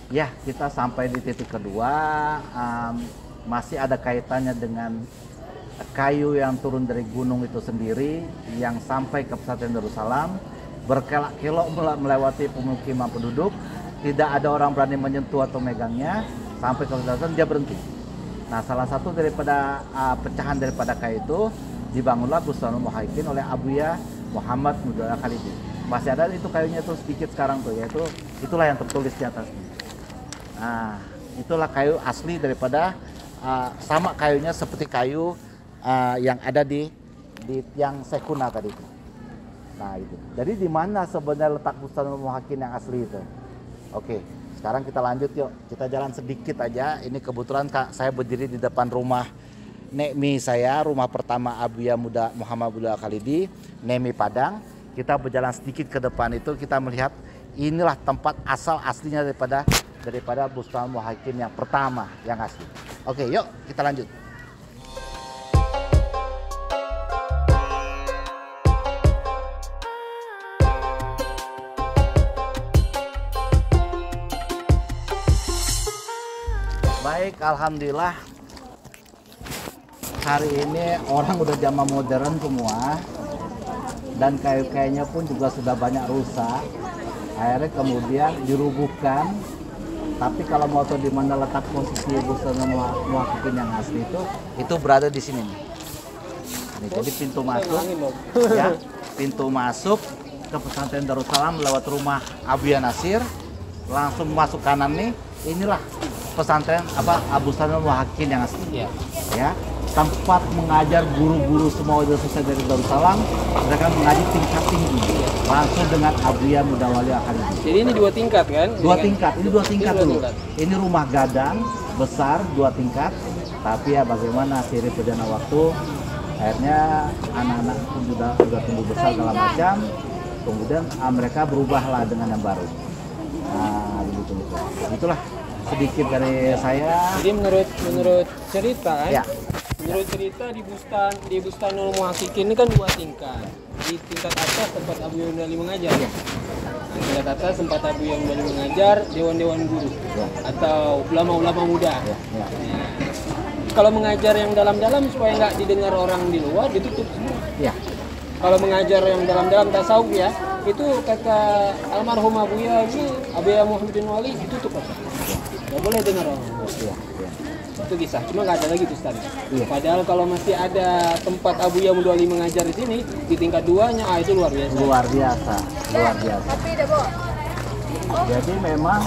Ya, kita sampai di titik kedua, masih ada kaitannya dengan kayu yang turun dari gunung itu sendiri, yang sampai ke pesantren Darussalam, berkelok-kelok melewati pemukiman penduduk, tidak ada orang berani menyentuh atau megangnya, sampai ke pesantren dia berhenti. Nah, salah satu daripada pecahan daripada kayu itu, dibangunlah Bustanul Muhaikin oleh Abuya Muhammad Mudawwar Khalidi. Masih ada itu kayunya itu sedikit sekarang tuh, yaitu itulah yang tertulis di atasnya. Nah, itulah kayu asli daripada sama kayunya seperti kayu yang ada di yang Sekuna tadi itu. Nah, itu. Jadi di mana sebenarnya letak Bustanul Muhaikin yang asli itu? Oke, sekarang kita lanjut yuk. Kita jalan sedikit aja. Ini kebetulan saya berdiri di depan rumah Nekmi saya, rumah pertama Abuya Muhammad Mudawwar Khalidi, Nekmi Padang. Kita berjalan sedikit ke depan itu, kita melihat inilah tempat asal aslinya daripada Bustanul Muhaikin yang pertama, yang asli. Oke, yuk kita lanjut. Baik, alhamdulillah hari ini orang udah zaman modern semua dan kayu-kayunya pun juga sudah banyak rusak. Akhirnya kemudian dirubuhkan. Tapi kalau mau tahu di mana letak posisi Bustanul Muhaikin yang asli itu berada di sini nih. Nih, jadi pintu masuk, ya, pintu masuk ke pesantren Darussalam lewat rumah Abuya Nasir, langsung masuk kanan nih. Inilah pesantren Bustanul Muhaikin yang asli. Ya, tempat mengajar guru-guru semua udah selesai dari Darussalam, mereka mengaji tingkat tinggi langsung dengan Abuya Mudawwar Khalidi. Jadi ini 2 tingkat kan? Dua tingkat, ini 2 tingkat dulu. Ini rumah gadang besar 2 tingkat, tapi ya bagaimana seiring berjalannya waktu, akhirnya anak-anak pun sudah tumbuh besar segala macam, kemudian mereka berubahlah dengan yang baru. Nah, begitu. Itulah sedikit dari saya. Jadi menurut cerita, ya. Menurut cerita di Bustanul Muhaikin ini kan 2 tingkat. Di tingkat atas tempat Abuya Mudawwar mengajar. Ya. Nah, tingkat atas tempat Abuya Mudawwar mengajar, dewan-dewan guru Ya. atau ulama-ulama muda. Ya. Ya. Nah, kalau mengajar yang dalam-dalam supaya nggak didengar orang di luar, ditutup semua. Ya. Kalau mengajar yang dalam-dalam tasawuf ya, itu kata almarhum Abuya Muhammadin Wali ditutup apa? Nggak boleh dengar orang. Ya. Itu kisah, cuma nggak ada lagi tuh Ustaz. Iya. Padahal kalau masih ada tempat Abuya Mudawwar mengajar di sini, di tingkat 2-nya, itu luar biasa. Luar biasa. Jadi memang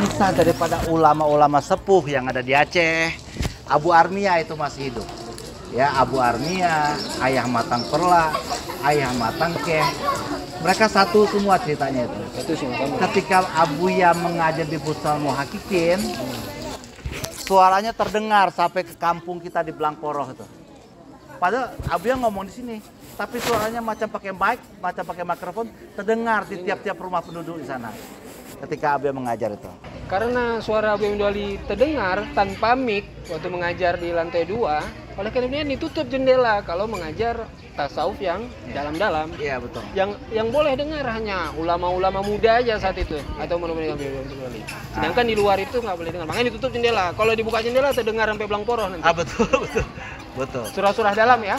kisah daripada ulama-ulama sepuh yang ada di Aceh, Abu Armia itu masih hidup. Ya, Abu Armia, Ayah Matang Perla, Ayah Matang Keh, mereka satu semua ceritanya itu. Ketika Abuya mengajar di Bustanul Muhaikin, suaranya terdengar sampai ke kampung kita di Blangkoroh itu. Padahal Abuya ngomong di sini, tapi suaranya macam pakai mic, macam pakai mikrofon, terdengar di tiap-tiap rumah penduduk di sana. Ketika Abuya mengajar itu. Karena suara Abuya Mudawwar terdengar tanpa mic waktu mengajar di lantai 2, oleh karena ditutup jendela kalau mengajar tasawuf yang dalam-dalam. Iya, betul. Yang boleh dengar hanya ulama-ulama muda aja saat itu atau Abuya Mudawwar. Sedangkan di luar itu nggak boleh dengar. Makanya ditutup jendela. Kalau dibuka jendela terdengar sampai Blangkoroh nanti. Betul. Surah-surah dalam ya.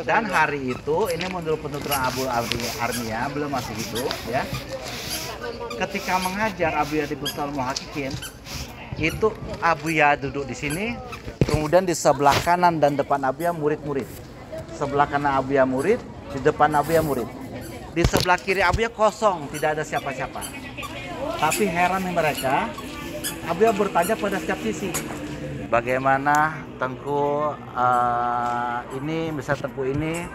Dan hari itu ini menurut penuturan Abu Armia, belum masih hidup ya. Ketika mengajar Abuya di Bustanul Muhaikin, itu Abuya duduk di sini, kemudian di sebelah kanan dan depan Abuya murid-murid. Sebelah kanan Abuya murid, di depan Abuya murid. Di sebelah kiri Abuya kosong, tidak ada siapa-siapa. Tapi heran mereka, Abuya bertanya pada setiap sisi. Bagaimana Tengku ini, misalnya Tengku ini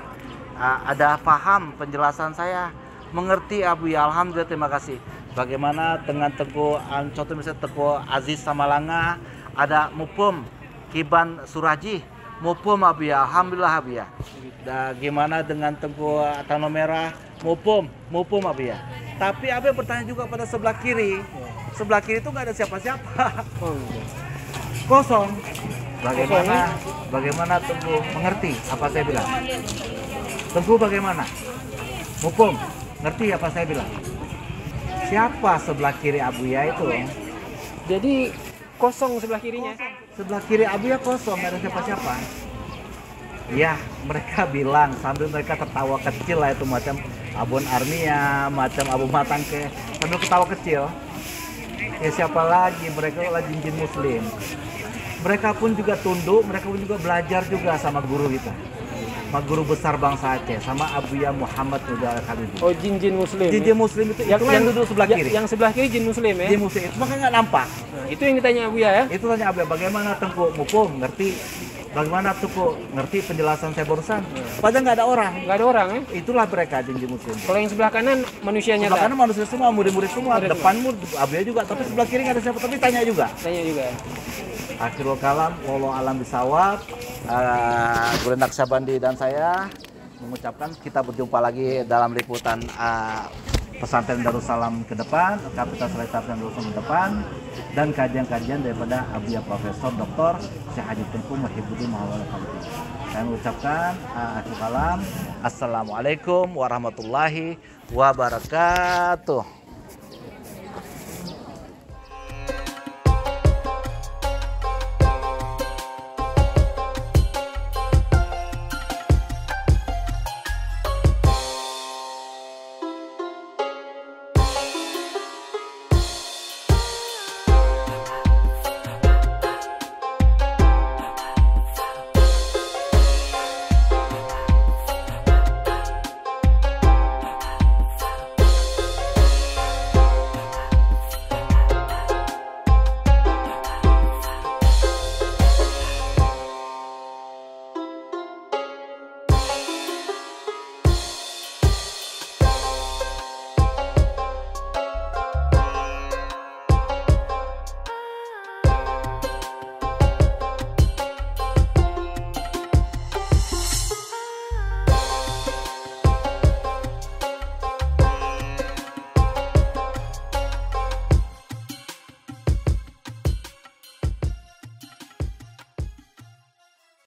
ada paham penjelasan saya, mengerti Abuya, alhamdulillah, terima kasih. Bagaimana dengan Tengku contoh misalnya Tengku Aziz Samalanga, ada Mupum Kiban Suraji, Mupum Abuya, alhamdulillah Abuya. Dan gimana dengan Tengku Tanah Merah, Mupum Abuya. Tapi Abuya bertanya juga pada sebelah kiri. Sebelah kiri itu nggak ada siapa-siapa. Kosong. Bagaimana Tengku mengerti apa saya bilang? Tengku bagaimana? Mupum ngerti apa saya bilang? Siapa sebelah kiri Abuya itu? Jadi kosong sebelah kirinya. Sebelah kiri Abuya kosong, nggak ada siapa-siapa. Ya, mereka bilang sambil mereka tertawa kecil lah itu, macam Abon Armia, macam Abu Matangke, sambil ketawa kecil. Ya siapa lagi, mereka adalah jin-jin muslim. Mereka pun juga tunduk, mereka pun juga belajar juga sama guru kita. Sama guru besar bangsa Aceh, sama Abuya Muhammad Nurdin Al-Khalidi. Oh, jin-jin muslim. Jin-jin muslim itu, itulah yang duduk sebelah kiri. Yang sebelah kiri jin muslim ya. Jin muslim itu makanya nggak nampak. Nah, itu yang ditanya Abuya ya. Itu tanya Abuya, bagaimana Tengku Mumpung ngerti? Bagaimana Tengku ngerti penjelasan saya barusan? Padahal nggak ada orang. Nggak ada orang ya. Itulah mereka jin-jin muslim. Kalau yang sebelah kanan manusia nyata. Sebelah kanan manusia semua, murid-murid semua. Murid Depanmu Abuya juga, tapi sebelah kiri nggak ada siapa. Tapi tanya juga. Tanya juga. Akhirul kalam, wallahu alam bisawab. Guru Naksabandi dan saya mengucapkan kita berjumpa lagi dalam liputan pesantren Darussalam ke depan, Kapital Pesantren Darussalam ke depan, dan kajian-kajian daripada Abuya Profesor Dr. Syekh Haji Tengku Muhibbuddin Muhammad Al-Khalidi. Saya mengucapkan akhirul kalam. Assalamualaikum warahmatullahi wabarakatuh.